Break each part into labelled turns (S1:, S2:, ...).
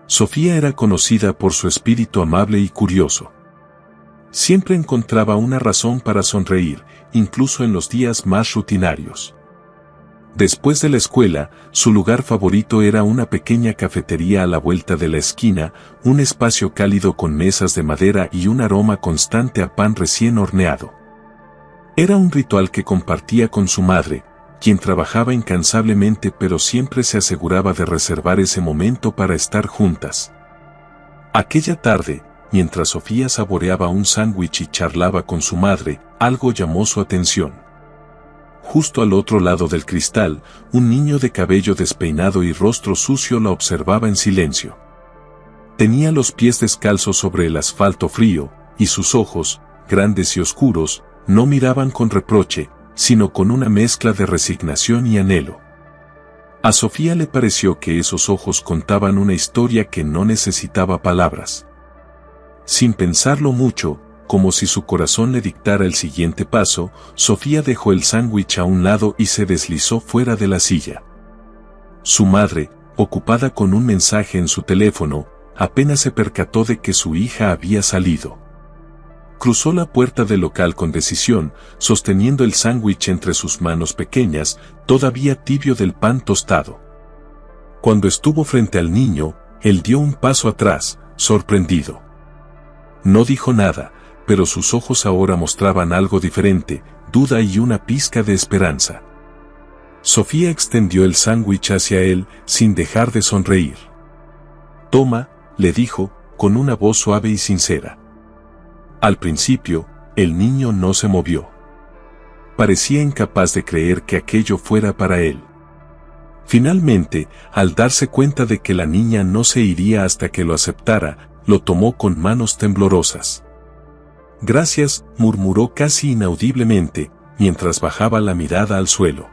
S1: Sofía era conocida por su espíritu amable y curioso. Siempre encontraba una razón para sonreír, incluso en los días más rutinarios. Después de la escuela, su lugar favorito era una pequeña cafetería a la vuelta de la esquina, un espacio cálido con mesas de madera y un aroma constante a pan recién horneado. Era un ritual que compartía con su madre, quien trabajaba incansablemente pero siempre se aseguraba de reservar ese momento para estar juntas. Aquella tarde, mientras Sofía saboreaba un sándwich y charlaba con su madre, algo llamó su atención. Justo al otro lado del cristal, un niño de cabello despeinado y rostro sucio la observaba en silencio. Tenía los pies descalzos sobre el asfalto frío, y sus ojos, grandes y oscuros, no miraban con reproche, sino con una mezcla de resignación y anhelo. A Sofía le pareció que esos ojos contaban una historia que no necesitaba palabras. Sin pensarlo mucho, como si su corazón le dictara el siguiente paso, Sofía dejó el sándwich a un lado y se deslizó fuera de la silla. Su madre, ocupada con un mensaje en su teléfono, apenas se percató de que su hija había salido. Cruzó la puerta del local con decisión, sosteniendo el sándwich entre sus manos pequeñas, todavía tibio del pan tostado. Cuando estuvo frente al niño, él dio un paso atrás, sorprendido. No dijo nada, pero sus ojos ahora mostraban algo diferente, duda y una pizca de esperanza. Sofía extendió el sándwich hacia él, sin dejar de sonreír. «Toma», le dijo, con una voz suave y sincera. Al principio, el niño no se movió. Parecía incapaz de creer que aquello fuera para él. Finalmente, al darse cuenta de que la niña no se iría hasta que lo aceptara, lo tomó con manos temblorosas. «Gracias», murmuró casi inaudiblemente, mientras bajaba la mirada al suelo.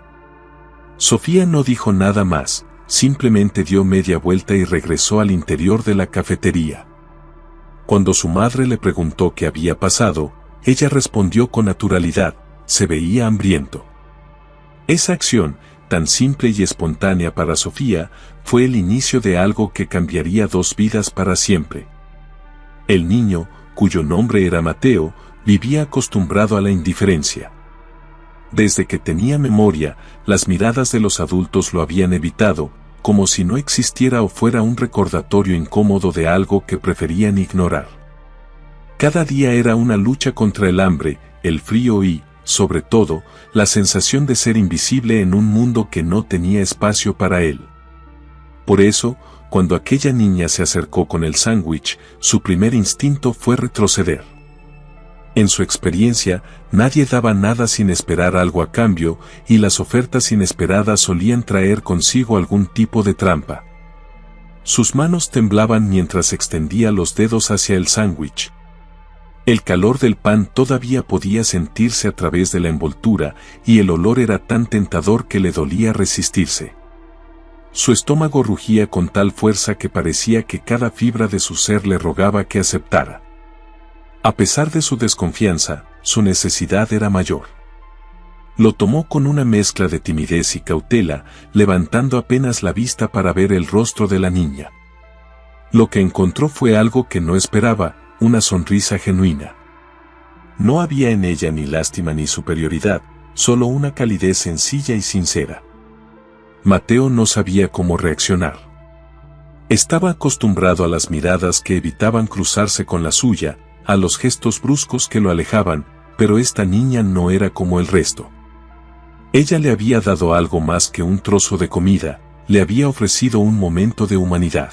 S1: Sofía no dijo nada más, simplemente dio media vuelta y regresó al interior de la cafetería. Cuando su madre le preguntó qué había pasado, ella respondió con naturalidad: se veía hambriento. Esa acción, tan simple y espontánea para Sofía, fue el inicio de algo que cambiaría 2 vidas para siempre. El niño, cuyo nombre era Mateo, vivía acostumbrado a la indiferencia. Desde que tenía memoria, las miradas de los adultos lo habían evitado, como si no existiera o fuera un recordatorio incómodo de algo que preferían ignorar. Cada día era una lucha contra el hambre, el frío y, sobre todo, la sensación de ser invisible en un mundo que no tenía espacio para él. Por eso, cuando aquella niña se acercó con el sándwich, su primer instinto fue retroceder. En su experiencia, nadie daba nada sin esperar algo a cambio, y las ofertas inesperadas solían traer consigo algún tipo de trampa. Sus manos temblaban mientras extendía los dedos hacia el sándwich. El calor del pan todavía podía sentirse a través de la envoltura, y el olor era tan tentador que le dolía resistirse. Su estómago rugía con tal fuerza que parecía que cada fibra de su ser le rogaba que aceptara. A pesar de su desconfianza, su necesidad era mayor. Lo tomó con una mezcla de timidez y cautela, levantando apenas la vista para ver el rostro de la niña. Lo que encontró fue algo que no esperaba, una sonrisa genuina. No había en ella ni lástima ni superioridad, solo una calidez sencilla y sincera. Mateo no sabía cómo reaccionar. Estaba acostumbrado a las miradas que evitaban cruzarse con la suya, a los gestos bruscos que lo alejaban, pero esta niña no era como el resto. Ella le había dado algo más que un trozo de comida, le había ofrecido un momento de humanidad.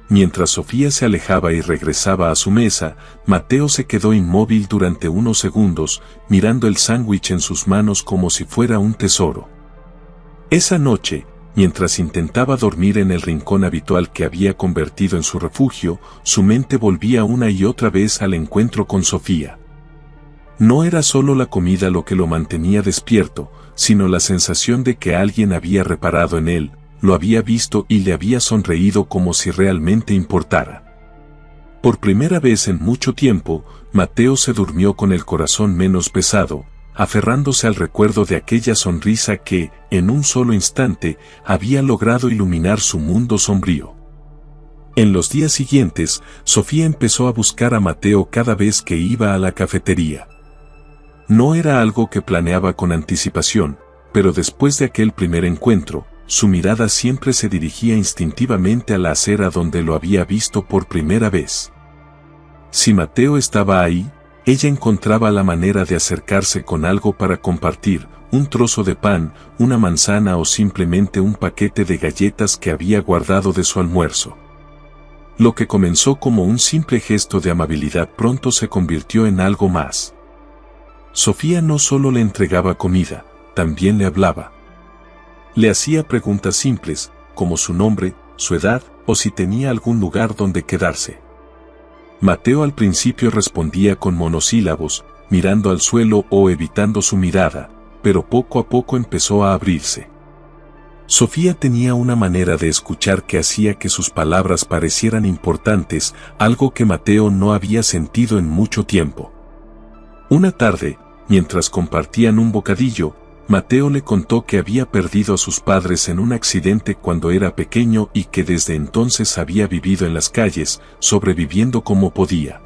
S1: Mientras Sofía se alejaba y regresaba a su mesa, Mateo se quedó inmóvil durante unos segundos, mirando el sándwich en sus manos como si fuera un tesoro. Esa noche, mientras intentaba dormir en el rincón habitual que había convertido en su refugio, su mente volvía una y otra vez al encuentro con Sofía. No era solo la comida lo que lo mantenía despierto, sino la sensación de que alguien había reparado en él, lo había visto y le había sonreído como si realmente importara. Por primera vez en mucho tiempo, Mateo se durmió con el corazón menos pesado, aferrándose al recuerdo de aquella sonrisa que, en un solo instante, había logrado iluminar su mundo sombrío. En los días siguientes, Sofía empezó a buscar a Mateo cada vez que iba a la cafetería. No era algo que planeaba con anticipación, pero después de aquel primer encuentro, su mirada siempre se dirigía instintivamente a la acera donde lo había visto por primera vez. Si Mateo estaba ahí, ella encontraba la manera de acercarse con algo para compartir, un trozo de pan, una manzana o simplemente un paquete de galletas que había guardado de su almuerzo. Lo que comenzó como un simple gesto de amabilidad pronto se convirtió en algo más. Sofía no solo le entregaba comida, también le hablaba. Le hacía preguntas simples, como su nombre, su edad o si tenía algún lugar donde quedarse. Mateo al principio respondía con monosílabos, mirando al suelo o evitando su mirada, pero poco a poco empezó a abrirse. Sofía tenía una manera de escuchar que hacía que sus palabras parecieran importantes, algo que Mateo no había sentido en mucho tiempo. Una tarde, mientras compartían un bocadillo, Mateo le contó que había perdido a sus padres en un accidente cuando era pequeño y que desde entonces había vivido en las calles, sobreviviendo como podía.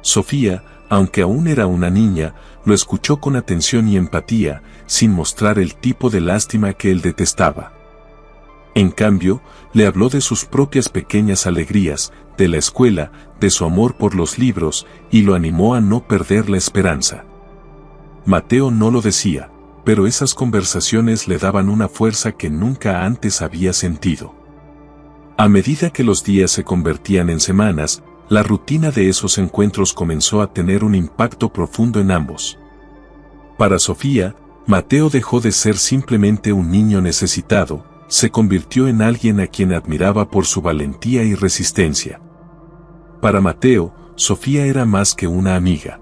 S1: Sofía, aunque aún era una niña, lo escuchó con atención y empatía, sin mostrar el tipo de lástima que él detestaba. En cambio, le habló de sus propias pequeñas alegrías, de la escuela, de su amor por los libros, y lo animó a no perder la esperanza. Mateo no lo decía, pero esas conversaciones le daban una fuerza que nunca antes había sentido. A medida que los días se convertían en semanas, la rutina de esos encuentros comenzó a tener un impacto profundo en ambos. Para Sofía, Mateo dejó de ser simplemente un niño necesitado, se convirtió en alguien a quien admiraba por su valentía y resistencia. Para Mateo, Sofía era más que una amiga.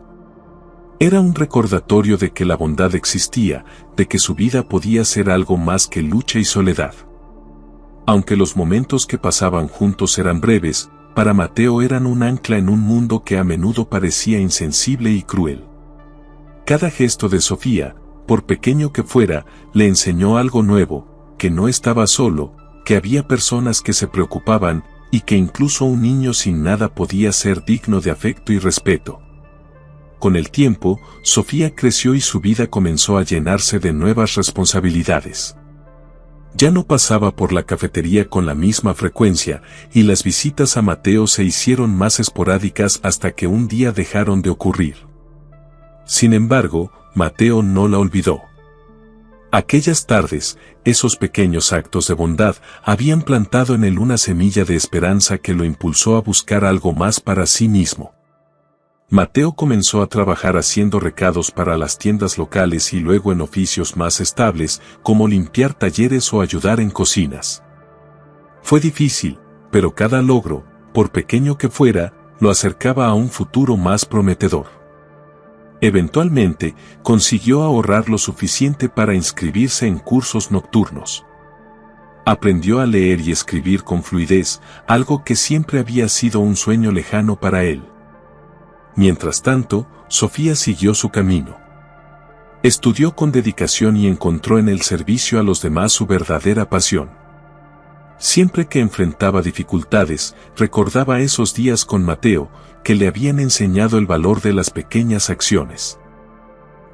S1: Era un recordatorio de que la bondad existía, de que su vida podía ser algo más que lucha y soledad. Aunque los momentos que pasaban juntos eran breves, para Mateo eran un ancla en un mundo que a menudo parecía insensible y cruel. Cada gesto de Sofía, por pequeño que fuera, le enseñó algo nuevo, que no estaba solo, que había personas que se preocupaban, y que incluso un niño sin nada podía ser digno de afecto y respeto. Con el tiempo, Sofía creció y su vida comenzó a llenarse de nuevas responsabilidades. Ya no pasaba por la cafetería con la misma frecuencia, y las visitas a Mateo se hicieron más esporádicas hasta que un día dejaron de ocurrir. Sin embargo, Mateo no la olvidó. Aquellas tardes, esos pequeños actos de bondad, habían plantado en él una semilla de esperanza que lo impulsó a buscar algo más para sí mismo. Mateo comenzó a trabajar haciendo recados para las tiendas locales y luego en oficios más estables, como limpiar talleres o ayudar en cocinas. Fue difícil, pero cada logro, por pequeño que fuera, lo acercaba a un futuro más prometedor. Eventualmente, consiguió ahorrar lo suficiente para inscribirse en cursos nocturnos. Aprendió a leer y escribir con fluidez, algo que siempre había sido un sueño lejano para él. Mientras tanto, Sofía siguió su camino. Estudió con dedicación y encontró en el servicio a los demás su verdadera pasión. Siempre que enfrentaba dificultades, recordaba esos días con Mateo, que le habían enseñado el valor de las pequeñas acciones.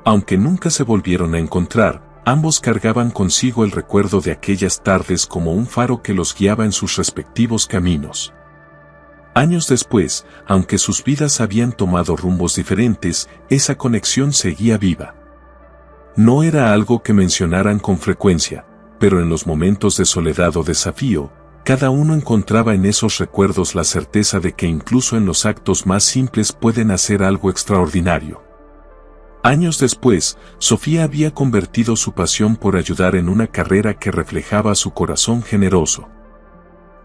S1: Aunque nunca se volvieron a encontrar, ambos cargaban consigo el recuerdo de aquellas tardes como un faro que los guiaba en sus respectivos caminos. Años después, aunque sus vidas habían tomado rumbos diferentes, esa conexión seguía viva. No era algo que mencionaran con frecuencia, pero en los momentos de soledad o desafío, cada uno encontraba en esos recuerdos la certeza de que incluso en los actos más simples pueden hacer algo extraordinario. Años después, Sofía había convertido su pasión por ayudar en una carrera que reflejaba su corazón generoso.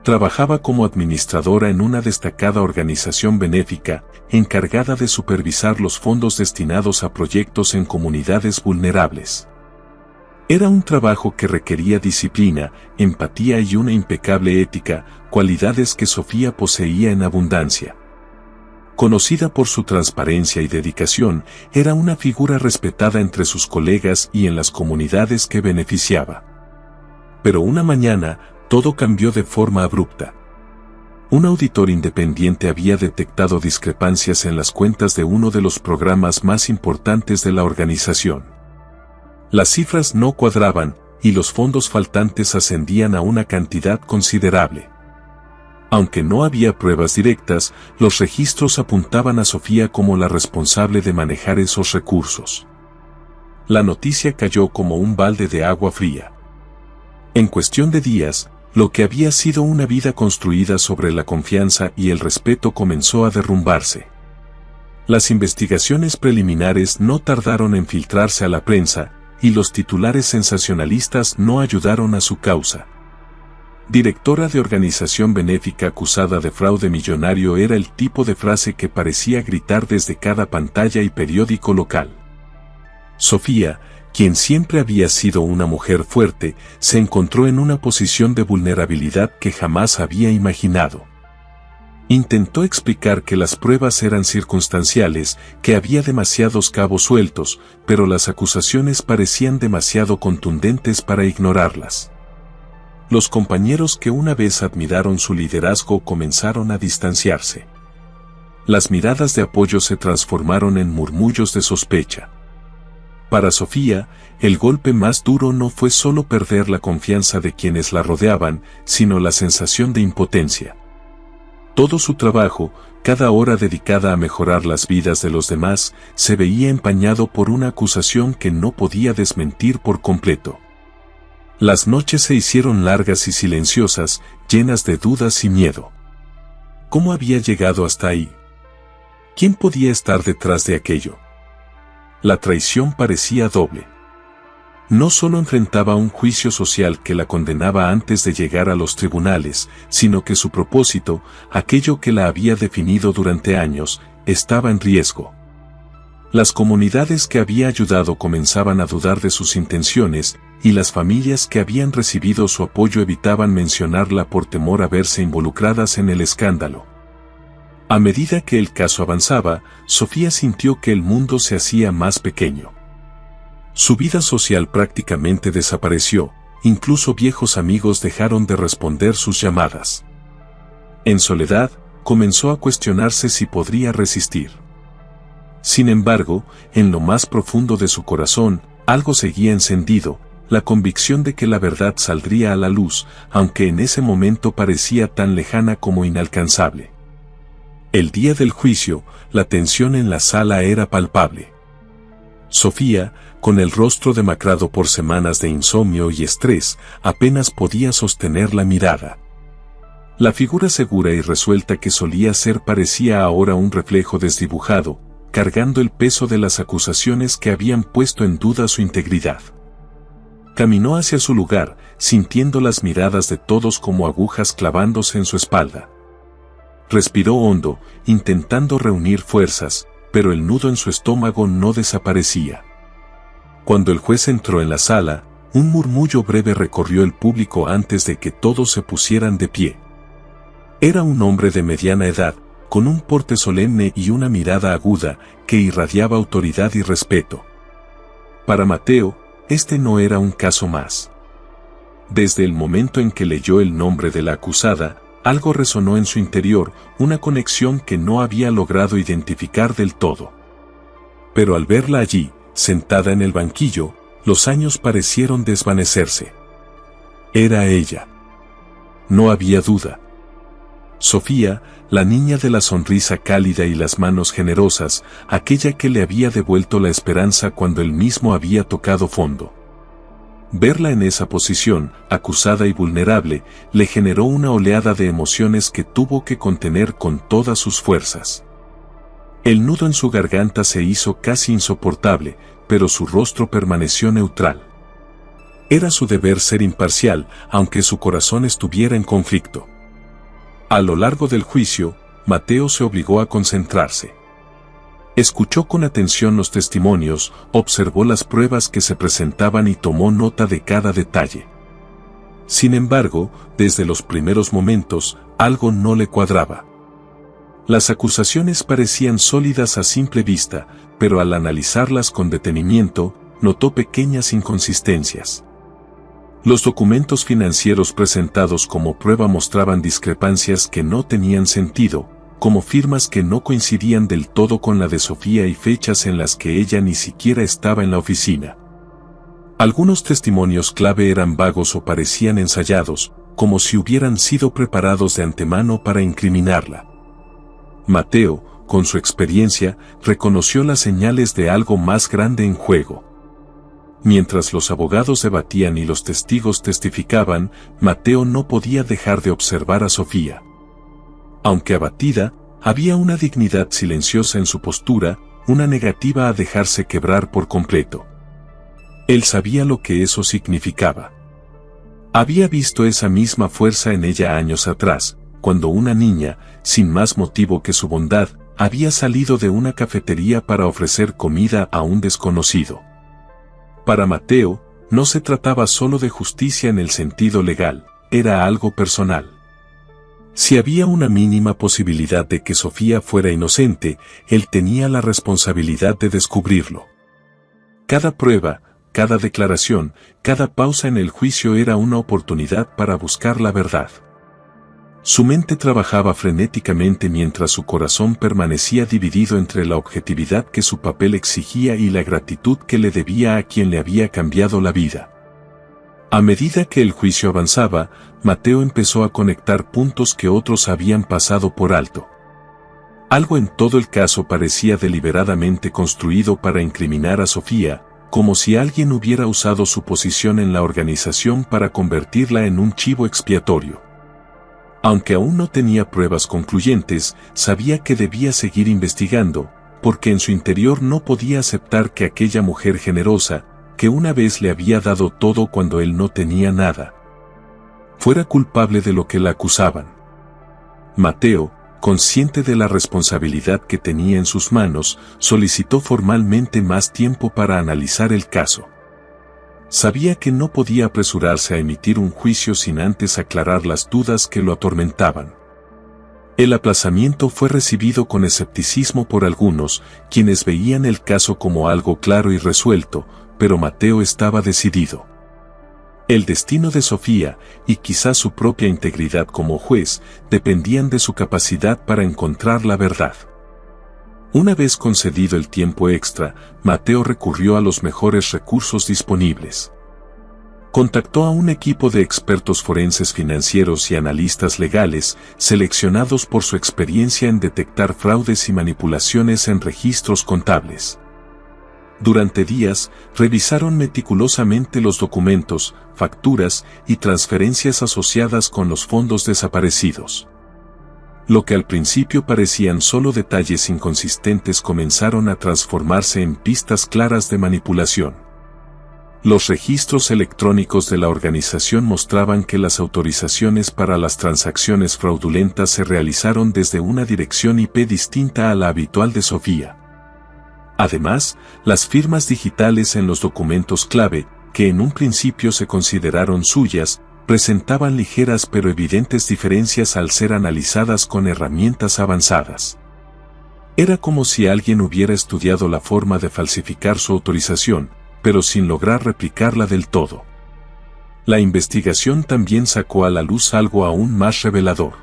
S1: Trabajaba como administradora en una destacada organización benéfica, encargada de supervisar los fondos destinados a proyectos en comunidades vulnerables. Era un trabajo que requería disciplina, empatía y una impecable ética, cualidades que Sofía poseía en abundancia. Conocida por su transparencia y dedicación, era una figura respetada entre sus colegas y en las comunidades que beneficiaba. Pero una mañana, todo cambió de forma abrupta. Un auditor independiente había detectado discrepancias en las cuentas de uno de los programas más importantes de la organización. Las cifras no cuadraban, y los fondos faltantes ascendían a una cantidad considerable. Aunque no había pruebas directas, los registros apuntaban a Sofía como la responsable de manejar esos recursos. La noticia cayó como un balde de agua fría. En cuestión de días, lo que había sido una vida construida sobre la confianza y el respeto comenzó a derrumbarse. Las investigaciones preliminares no tardaron en filtrarse a la prensa, y los titulares sensacionalistas no ayudaron a su causa. Directora de organización benéfica acusada de fraude millonario era el tipo de frase que parecía gritar desde cada pantalla y periódico local. Sofía, quien siempre había sido una mujer fuerte, se encontró en una posición de vulnerabilidad que jamás había imaginado. Intentó explicar que las pruebas eran circunstanciales, que había demasiados cabos sueltos, pero las acusaciones parecían demasiado contundentes para ignorarlas. Los compañeros que una vez admiraron su liderazgo comenzaron a distanciarse. Las miradas de apoyo se transformaron en murmullos de sospecha. Para Sofía, el golpe más duro no fue solo perder la confianza de quienes la rodeaban, sino la sensación de impotencia. Todo su trabajo, cada hora dedicada a mejorar las vidas de los demás, se veía empañado por una acusación que no podía desmentir por completo. Las noches se hicieron largas y silenciosas, llenas de dudas y miedo. ¿Cómo había llegado hasta ahí? ¿Quién podía estar detrás de aquello? La traición parecía doble. No solo enfrentaba un juicio social que la condenaba antes de llegar a los tribunales, sino que su propósito, aquello que la había definido durante años, estaba en riesgo. Las comunidades que había ayudado comenzaban a dudar de sus intenciones, y las familias que habían recibido su apoyo evitaban mencionarla por temor a verse involucradas en el escándalo. A medida que el caso avanzaba, Sofía sintió que el mundo se hacía más pequeño. Su vida social prácticamente desapareció, incluso viejos amigos dejaron de responder sus llamadas. En soledad, comenzó a cuestionarse si podría resistir. Sin embargo, en lo más profundo de su corazón, algo seguía encendido, la convicción de que la verdad saldría a la luz, aunque en ese momento parecía tan lejana como inalcanzable. El día del juicio, la tensión en la sala era palpable. Sofía, con el rostro demacrado por semanas de insomnio y estrés, apenas podía sostener la mirada. La figura segura y resuelta que solía ser parecía ahora un reflejo desdibujado, cargando el peso de las acusaciones que habían puesto en duda su integridad. Caminó hacia su lugar, sintiendo las miradas de todos como agujas clavándose en su espalda. Respiró hondo, intentando reunir fuerzas, pero el nudo en su estómago no desaparecía. Cuando el juez entró en la sala, un murmullo breve recorrió el público antes de que todos se pusieran de pie. Era un hombre de mediana edad, con un porte solemne y una mirada aguda, que irradiaba autoridad y respeto. Para Mateo, este no era un caso más. Desde el momento en que leyó el nombre de la acusada, algo resonó en su interior, una conexión que no había logrado identificar del todo. Pero al verla allí, sentada en el banquillo, los años parecieron desvanecerse. Era ella. No había duda. Sofía, la niña de la sonrisa cálida y las manos generosas, aquella que le había devuelto la esperanza cuando él mismo había tocado fondo. Verla en esa posición, acusada y vulnerable, le generó una oleada de emociones que tuvo que contener con todas sus fuerzas. El nudo en su garganta se hizo casi insoportable, pero su rostro permaneció neutral. Era su deber ser imparcial, aunque su corazón estuviera en conflicto. A lo largo del juicio, Mateo se obligó a concentrarse. Escuchó con atención los testimonios, observó las pruebas que se presentaban y tomó nota de cada detalle. Sin embargo, desde los primeros momentos, algo no le cuadraba. Las acusaciones parecían sólidas a simple vista, pero al analizarlas con detenimiento, notó pequeñas inconsistencias. Los documentos financieros presentados como prueba mostraban discrepancias que no tenían sentido, como firmas que no coincidían del todo con la de Sofía y fechas en las que ella ni siquiera estaba en la oficina. Algunos testimonios clave eran vagos o parecían ensayados, como si hubieran sido preparados de antemano para incriminarla. Mateo, con su experiencia, reconoció las señales de algo más grande en juego. Mientras los abogados debatían y los testigos testificaban, Mateo no podía dejar de observar a Sofía. Aunque abatida, había una dignidad silenciosa en su postura, una negativa a dejarse quebrar por completo. Él sabía lo que eso significaba. Había visto esa misma fuerza en ella años atrás, cuando una niña, sin más motivo que su bondad, había salido de una cafetería para ofrecer comida a un desconocido. Para Mateo, no se trataba solo de justicia en el sentido legal, era algo personal. Si había una mínima posibilidad de que Sofía fuera inocente, él tenía la responsabilidad de descubrirlo. Cada prueba, cada declaración, cada pausa en el juicio era una oportunidad para buscar la verdad. Su mente trabajaba frenéticamente mientras su corazón permanecía dividido entre la objetividad que su papel exigía y la gratitud que le debía a quien le había cambiado la vida. A medida que el juicio avanzaba, Mateo empezó a conectar puntos que otros habían pasado por alto. Algo en todo el caso parecía deliberadamente construido para incriminar a Sofía, como si alguien hubiera usado su posición en la organización para convertirla en un chivo expiatorio. Aunque aún no tenía pruebas concluyentes, sabía que debía seguir investigando, porque en su interior no podía aceptar que aquella mujer generosa, que una vez le había dado todo cuando él no tenía nada, fuera culpable de lo que la acusaban. Mateo, consciente de la responsabilidad que tenía en sus manos, solicitó formalmente más tiempo para analizar el caso. Sabía que no podía apresurarse a emitir un juicio sin antes aclarar las dudas que lo atormentaban. El aplazamiento fue recibido con escepticismo por algunos, quienes veían el caso como algo claro y resuelto, pero Mateo estaba decidido. El destino de Sofía, y quizás su propia integridad como juez, dependían de su capacidad para encontrar la verdad. Una vez concedido el tiempo extra, Mateo recurrió a los mejores recursos disponibles. Contactó a un equipo de expertos forenses financieros y analistas legales, seleccionados por su experiencia en detectar fraudes y manipulaciones en registros contables. Durante días, revisaron meticulosamente los documentos, facturas y transferencias asociadas con los fondos desaparecidos. Lo que al principio parecían solo detalles inconsistentes comenzaron a transformarse en pistas claras de manipulación. Los registros electrónicos de la organización mostraban que las autorizaciones para las transacciones fraudulentas se realizaron desde una dirección IP distinta a la habitual de Sofía. Además, las firmas digitales en los documentos clave, que en un principio se consideraron suyas, presentaban ligeras pero evidentes diferencias al ser analizadas con herramientas avanzadas. Era como si alguien hubiera estudiado la forma de falsificar su autorización, pero sin lograr replicarla del todo. La investigación también sacó a la luz algo aún más revelador.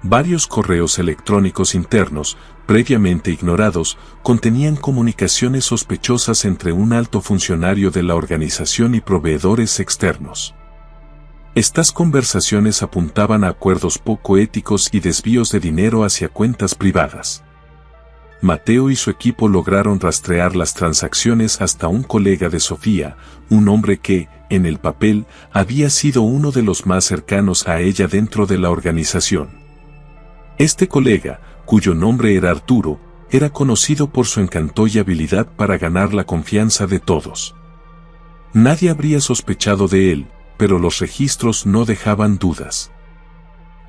S1: Varios correos electrónicos internos, previamente ignorados, contenían comunicaciones sospechosas entre un alto funcionario de la organización y proveedores externos. Estas conversaciones apuntaban a acuerdos poco éticos y desvíos de dinero hacia cuentas privadas. Mateo y su equipo lograron rastrear las transacciones hasta un colega de Sofía, un hombre que, en el papel, había sido uno de los más cercanos a ella dentro de la organización. Este colega, cuyo nombre era Arturo, era conocido por su encanto y habilidad para ganar la confianza de todos. Nadie habría sospechado de él, pero los registros no dejaban dudas.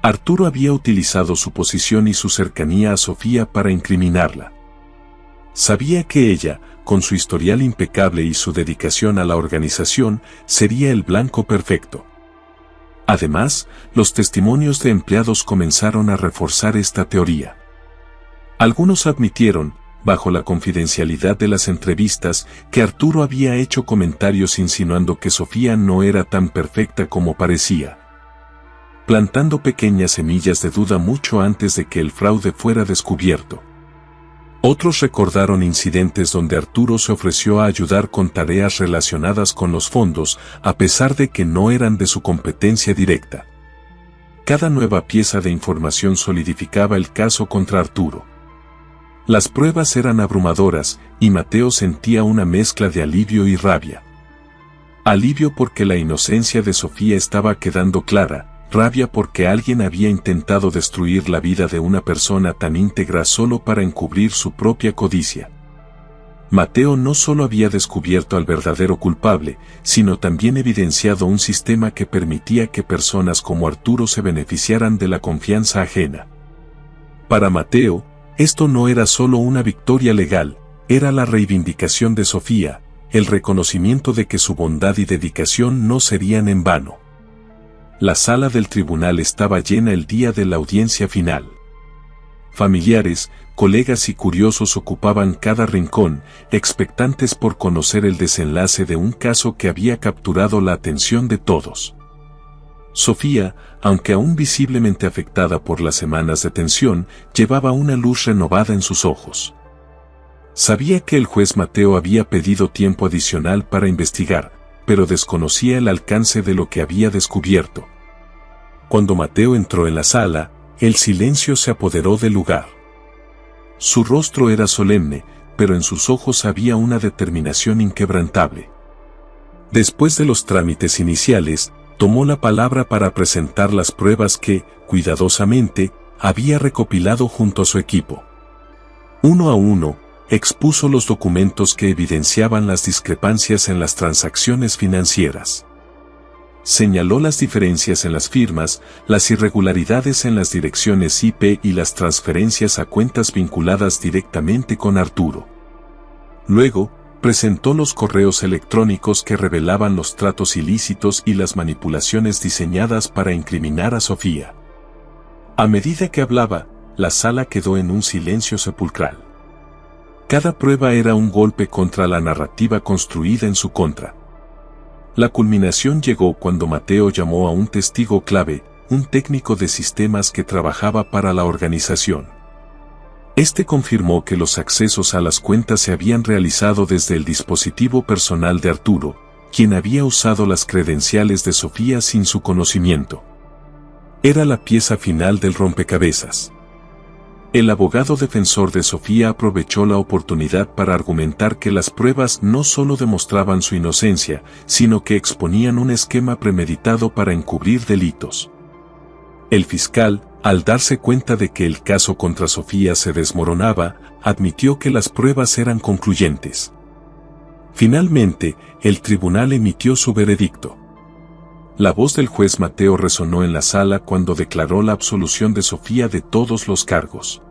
S1: Arturo había utilizado su posición y su cercanía a Sofía para incriminarla. Sabía que ella, con su historial impecable y su dedicación a la organización, sería el blanco perfecto. Además, los testimonios de empleados comenzaron a reforzar esta teoría. Algunos admitieron, bajo la confidencialidad de las entrevistas, que Arturo había hecho comentarios insinuando que Sofía no era tan perfecta como parecía, plantando pequeñas semillas de duda mucho antes de que el fraude fuera descubierto. Otros recordaron incidentes donde Arturo se ofreció a ayudar con tareas relacionadas con los fondos, a pesar de que no eran de su competencia directa. Cada nueva pieza de información solidificaba el caso contra Arturo. Las pruebas eran abrumadoras, y Mateo sentía una mezcla de alivio y rabia. Alivio porque la inocencia de Sofía estaba quedando clara, rabia porque alguien había intentado destruir la vida de una persona tan íntegra solo para encubrir su propia codicia. Mateo no solo había descubierto al verdadero culpable, sino también evidenciado un sistema que permitía que personas como Arturo se beneficiaran de la confianza ajena. Para Mateo, esto no era solo una victoria legal, era la reivindicación de Sofía, el reconocimiento de que su bondad y dedicación no serían en vano. La sala del tribunal estaba llena el día de la audiencia final. Familiares, colegas y curiosos ocupaban cada rincón, expectantes por conocer el desenlace de un caso que había capturado la atención de todos. Sofía, aunque aún visiblemente afectada por las semanas de tensión, llevaba una luz renovada en sus ojos. Sabía que el juez Mateo había pedido tiempo adicional para investigar, pero desconocía el alcance de lo que había descubierto. Cuando Mateo entró en la sala, el silencio se apoderó del lugar. Su rostro era solemne, pero en sus ojos había una determinación inquebrantable. Después de los trámites iniciales, tomó la palabra para presentar las pruebas que, cuidadosamente, había recopilado junto a su equipo. Uno a uno, expuso los documentos que evidenciaban las discrepancias en las transacciones financieras. Señaló las diferencias en las firmas, las irregularidades en las direcciones IP y las transferencias a cuentas vinculadas directamente con Arturo. Luego, presentó los correos electrónicos que revelaban los tratos ilícitos y las manipulaciones diseñadas para incriminar a Sofía. A medida que hablaba, la sala quedó en un silencio sepulcral. Cada prueba era un golpe contra la narrativa construida en su contra. La culminación llegó cuando Mateo llamó a un testigo clave, un técnico de sistemas que trabajaba para la organización. Este confirmó que los accesos a las cuentas se habían realizado desde el dispositivo personal de Arturo, quien había usado las credenciales de Sofía sin su conocimiento. Era la pieza final del rompecabezas. El abogado defensor de Sofía aprovechó la oportunidad para argumentar que las pruebas no solo demostraban su inocencia, sino que exponían un esquema premeditado para encubrir delitos. El fiscal, al darse cuenta de que el caso contra Sofía se desmoronaba, admitió que las pruebas eran concluyentes. Finalmente, el tribunal emitió su veredicto. La voz del juez Mateo resonó en la sala cuando declaró la absolución de Sofía de todos los cargos.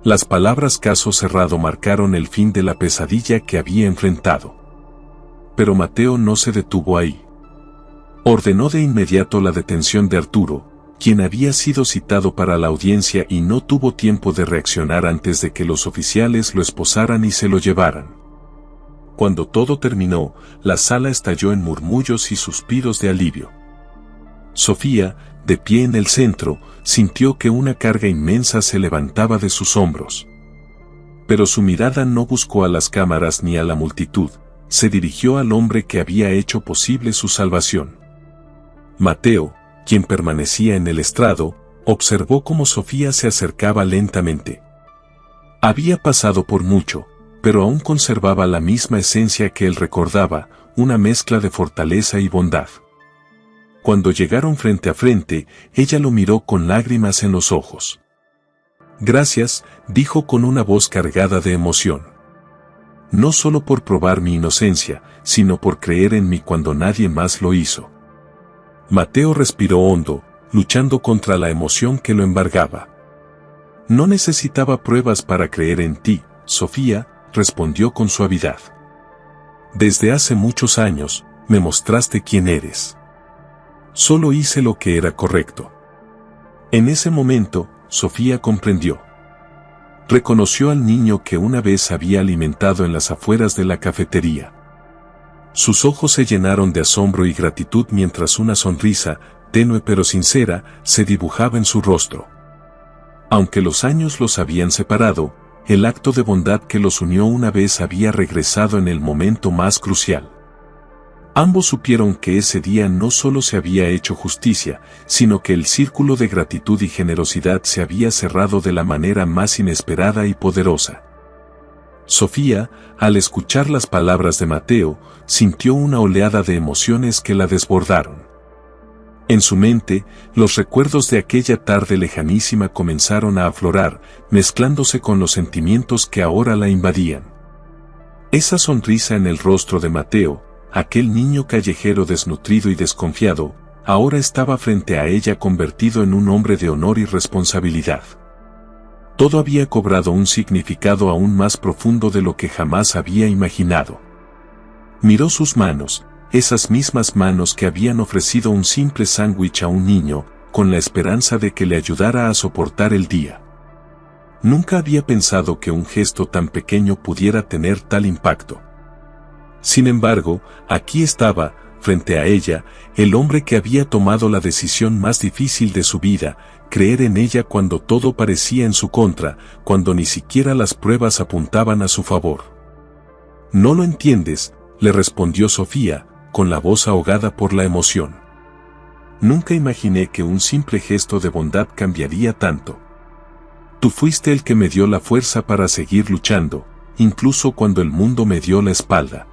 S1: Las palabras caso cerrado marcaron el fin de la pesadilla que había enfrentado. Pero Mateo no se detuvo ahí. Ordenó de inmediato la detención de Arturo, quien había sido citado para la audiencia y no tuvo tiempo de reaccionar antes de que los oficiales lo esposaran y se lo llevaran. Cuando todo terminó, la sala estalló en murmullos y suspiros de alivio. Sofía, de pie en el centro, sintió que una carga inmensa se levantaba de sus hombros. Pero su mirada no buscó a las cámaras ni a la multitud, se dirigió al hombre que había hecho posible su salvación. Mateo, quien permanecía en el estrado, observó cómo Sofía se acercaba lentamente. Había pasado por mucho, pero aún conservaba la misma esencia que él recordaba, una mezcla de fortaleza y bondad. Cuando llegaron frente a frente, ella lo miró con lágrimas en los ojos. «Gracias», dijo con una voz cargada de emoción. «No solo por probar mi inocencia, sino por creer en mí cuando nadie más lo hizo». Mateo respiró hondo, luchando contra la emoción que lo embargaba. «No necesitaba pruebas para creer en ti, Sofía», respondió con suavidad. «Desde hace muchos años, me mostraste quién eres. Solo hice lo que era correcto». En ese momento, Sofía comprendió. reconoció al niño que una vez había alimentado en las afueras de la cafetería. Sus ojos se llenaron de asombro y gratitud mientras una sonrisa, tenue pero sincera, se dibujaba en su rostro. Aunque los años los habían separado, el acto de bondad que los unió una vez había regresado en el momento más crucial. Ambos supieron que ese día no solo se había hecho justicia, sino que el círculo de gratitud y generosidad se había cerrado de la manera más inesperada y poderosa. Sofía, al escuchar las palabras de Mateo, sintió una oleada de emociones que la desbordaron. En su mente, los recuerdos de aquella tarde lejanísima comenzaron a aflorar, mezclándose con los sentimientos que ahora la invadían. Esa sonrisa en el rostro de Mateo, aquel niño callejero desnutrido y desconfiado, ahora estaba frente a ella convertido en un hombre de honor y responsabilidad. Todo había cobrado un significado aún más profundo de lo que jamás había imaginado. Miró sus manos, esas mismas manos que habían ofrecido un simple sándwich a un niño, con la esperanza de que le ayudara a soportar el día. Nunca había pensado que un gesto tan pequeño pudiera tener tal impacto. Sin embargo, aquí estaba, frente a ella, el hombre que había tomado la decisión más difícil de su vida, creer en ella cuando todo parecía en su contra, cuando ni siquiera las pruebas apuntaban a su favor. «No lo entiendes», le respondió Sofía, con la voz ahogada por la emoción. «Nunca imaginé que un simple gesto de bondad cambiaría tanto. Tú fuiste el que me dio la fuerza para seguir luchando, incluso cuando el mundo me dio la espalda».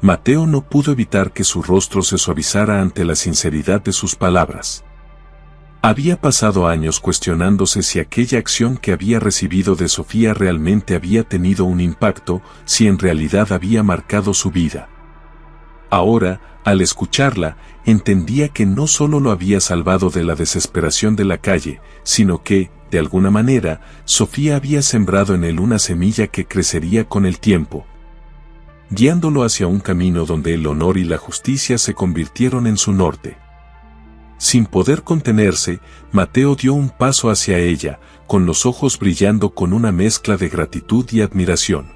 S1: Mateo no pudo evitar que su rostro se suavizara ante la sinceridad de sus palabras. Había pasado años cuestionándose si aquella acción que había recibido de Sofía realmente había tenido un impacto, si en realidad había marcado su vida. Ahora, al escucharla, entendía que no solo lo había salvado de la desesperación de la calle, sino que, de alguna manera, Sofía había sembrado en él una semilla que crecería con el tiempo, guiándolo hacia un camino donde el honor y la justicia se convirtieron en su norte. Sin poder contenerse, Mateo dio un paso hacia ella, con los ojos brillando con una mezcla de gratitud y admiración.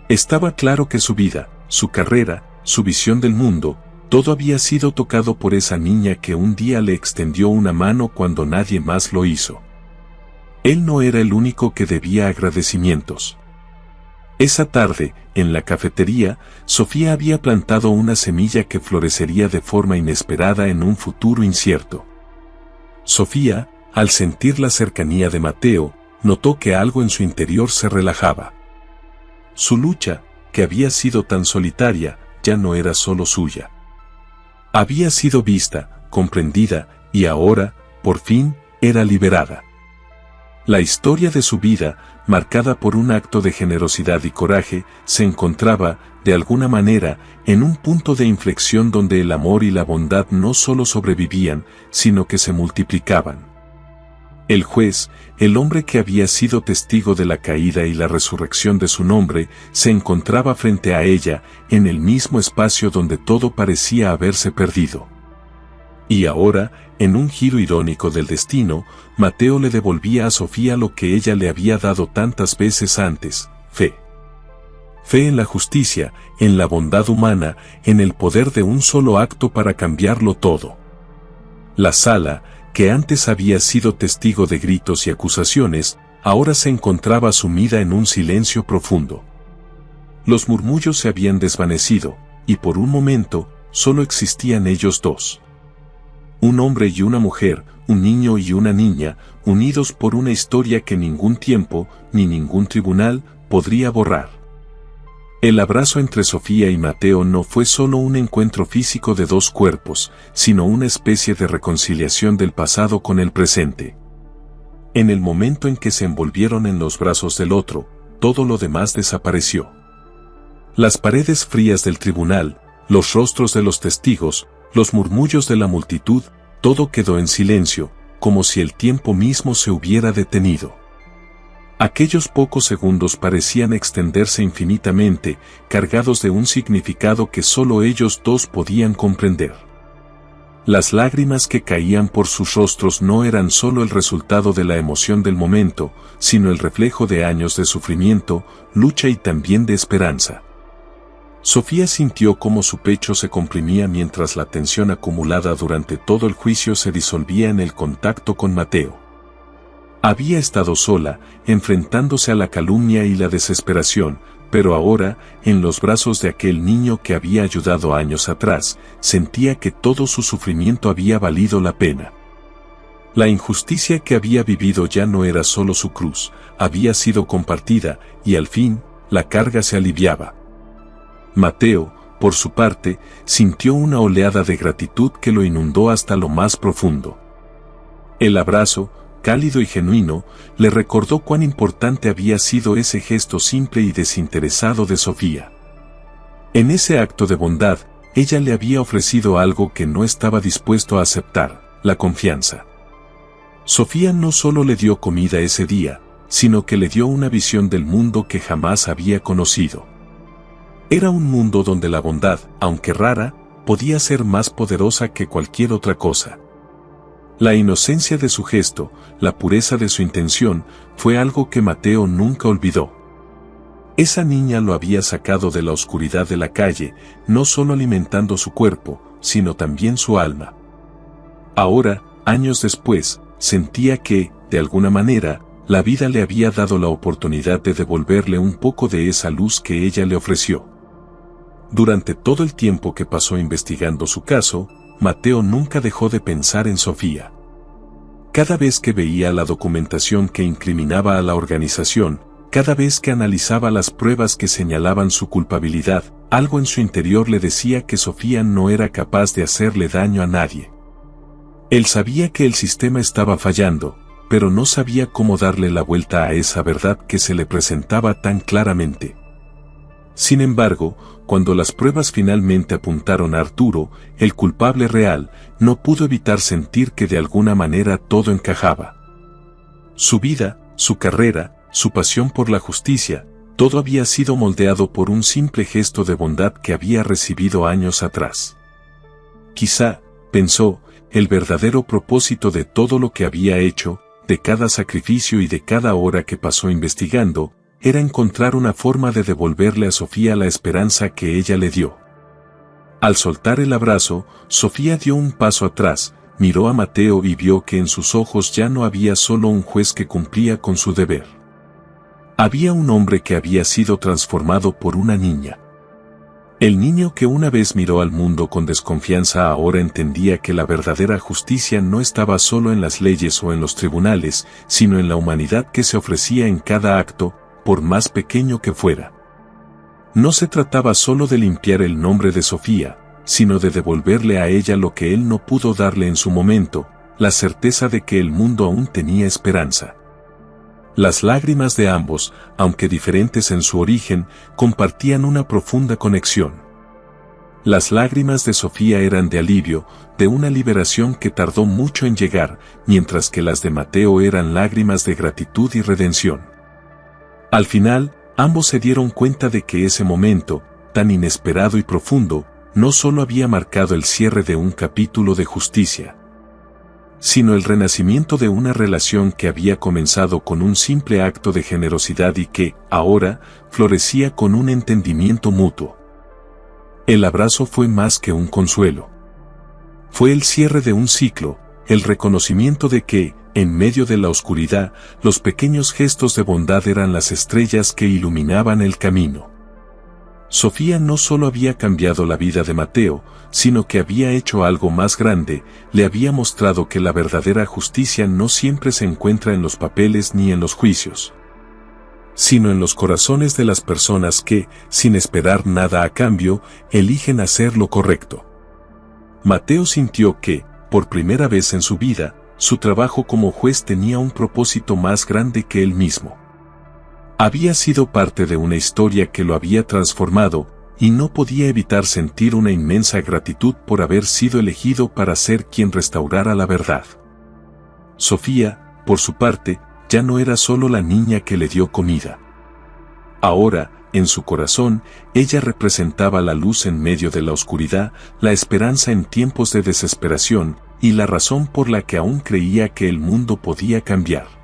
S1: Estaba claro que su vida, su carrera, su visión del mundo, todo había sido tocado por esa niña que un día le extendió una mano cuando nadie más lo hizo. Él no era el único que debía agradecimientos. Esa tarde, en la cafetería, Sofía había plantado una semilla que florecería de forma inesperada en un futuro incierto. Sofía, al sentir la cercanía de Mateo, notó que algo en su interior se relajaba. Su lucha, que había sido tan solitaria, ya no era solo suya. Había sido vista, comprendida, y ahora, por fin, era liberada. La historia de su vida, marcada por un acto de generosidad y coraje, se encontraba, de alguna manera, en un punto de inflexión donde el amor y la bondad no solo sobrevivían, sino que se multiplicaban. El juez, el hombre que había sido testigo de la caída y la resurrección de su nombre, se encontraba frente a ella, en el mismo espacio donde todo parecía haberse perdido. Y ahora, en un giro irónico del destino, Mateo le devolvía a Sofía lo que ella le había dado tantas veces antes: fe. Fe en la justicia, en la bondad humana, en el poder de un solo acto para cambiarlo todo. La sala, que antes había sido testigo de gritos y acusaciones, ahora se encontraba sumida en un silencio profundo. Los murmullos se habían desvanecido, y por un momento, solo existían ellos dos. Un hombre y una mujer, un niño y una niña, unidos por una historia que ningún tiempo, ni ningún tribunal, podría borrar. El abrazo entre Sofía y Mateo no fue solo un encuentro físico de dos cuerpos, sino una especie de reconciliación del pasado con el presente. En el momento en que se envolvieron en los brazos del otro, todo lo demás desapareció. Las paredes frías del tribunal, los rostros de los testigos, los murmullos de la multitud, todo quedó en silencio, como si el tiempo mismo se hubiera detenido. Aquellos pocos segundos parecían extenderse infinitamente, cargados de un significado que solo ellos dos podían comprender. Las lágrimas que caían por sus rostros no eran solo el resultado de la emoción del momento, sino el reflejo de años de sufrimiento, lucha y también de esperanza. Sofía sintió cómo su pecho se comprimía mientras la tensión acumulada durante todo el juicio se disolvía en el contacto con Mateo. Había estado sola, enfrentándose a la calumnia y la desesperación, pero ahora, en los brazos de aquel niño que había ayudado años atrás, sentía que todo su sufrimiento había valido la pena. La injusticia que había vivido ya no era solo su cruz, había sido compartida, y al fin, la carga se aliviaba. Mateo, por su parte, sintió una oleada de gratitud que lo inundó hasta lo más profundo. El abrazo, cálido y genuino, le recordó cuán importante había sido ese gesto simple y desinteresado de Sofía. En ese acto de bondad, ella le había ofrecido algo que no estaba dispuesto a aceptar, la confianza. Sofía no solo le dio comida ese día, sino que le dio una visión del mundo que jamás había conocido. Era un mundo donde la bondad, aunque rara, podía ser más poderosa que cualquier otra cosa. La inocencia de su gesto, la pureza de su intención, fue algo que Mateo nunca olvidó. Esa niña lo había sacado de la oscuridad de la calle, no solo alimentando su cuerpo, sino también su alma. Ahora, años después, sentía que, de alguna manera, la vida le había dado la oportunidad de devolverle un poco de esa luz que ella le ofreció. Durante todo el tiempo que pasó investigando su caso, Mateo nunca dejó de pensar en Sofía. Cada vez que veía la documentación que incriminaba a la organización, cada vez que analizaba las pruebas que señalaban su culpabilidad, algo en su interior le decía que Sofía no era capaz de hacerle daño a nadie. Él sabía que el sistema estaba fallando, pero no sabía cómo darle la vuelta a esa verdad que se le presentaba tan claramente. Sin embargo, cuando las pruebas finalmente apuntaron a Arturo, el culpable real, no pudo evitar sentir que de alguna manera todo encajaba. Su vida, su carrera, su pasión por la justicia, todo había sido moldeado por un simple gesto de bondad que había recibido años atrás. Quizá, pensó, el verdadero propósito de todo lo que había hecho, de cada sacrificio y de cada hora que pasó investigando, era encontrar una forma de devolverle a Sofía la esperanza que ella le dio. Al soltar el abrazo, Sofía dio un paso atrás, miró a Mateo y vio que en sus ojos ya no había solo un juez que cumplía con su deber. Había un hombre que había sido transformado por una niña. El niño que una vez miró al mundo con desconfianza ahora entendía que la verdadera justicia no estaba solo en las leyes o en los tribunales, sino en la humanidad que se ofrecía en cada acto, por más pequeño que fuera. No se trataba solo de limpiar el nombre de Sofía, sino de devolverle a ella lo que él no pudo darle en su momento, la certeza de que el mundo aún tenía esperanza. Las lágrimas de ambos, aunque diferentes en su origen, compartían una profunda conexión. Las lágrimas de Sofía eran de alivio, de una liberación que tardó mucho en llegar, mientras que las de Mateo eran lágrimas de gratitud y redención. Al final, ambos se dieron cuenta de que ese momento, tan inesperado y profundo, no solo había marcado el cierre de un capítulo de justicia, sino el renacimiento de una relación que había comenzado con un simple acto de generosidad y que, ahora, florecía con un entendimiento mutuo. El abrazo fue más que un consuelo. Fue el cierre de un ciclo, el reconocimiento de que, en medio de la oscuridad, los pequeños gestos de bondad eran las estrellas que iluminaban el camino. Sofía no solo había cambiado la vida de Mateo, sino que había hecho algo más grande, le había mostrado que la verdadera justicia no siempre se encuentra en los papeles ni en los juicios, sino en los corazones de las personas que, sin esperar nada a cambio, eligen hacer lo correcto. Mateo sintió que, por primera vez en su vida, su trabajo como juez tenía un propósito más grande que él mismo. Había sido parte de una historia que lo había transformado, y no podía evitar sentir una inmensa gratitud por haber sido elegido para ser quien restaurara la verdad. Sofía, por su parte, ya no era solo la niña que le dio comida. Ahora, en su corazón, ella representaba la luz en medio de la oscuridad, la esperanza en tiempos de desesperación, y la razón por la que aún creía que el mundo podía cambiar.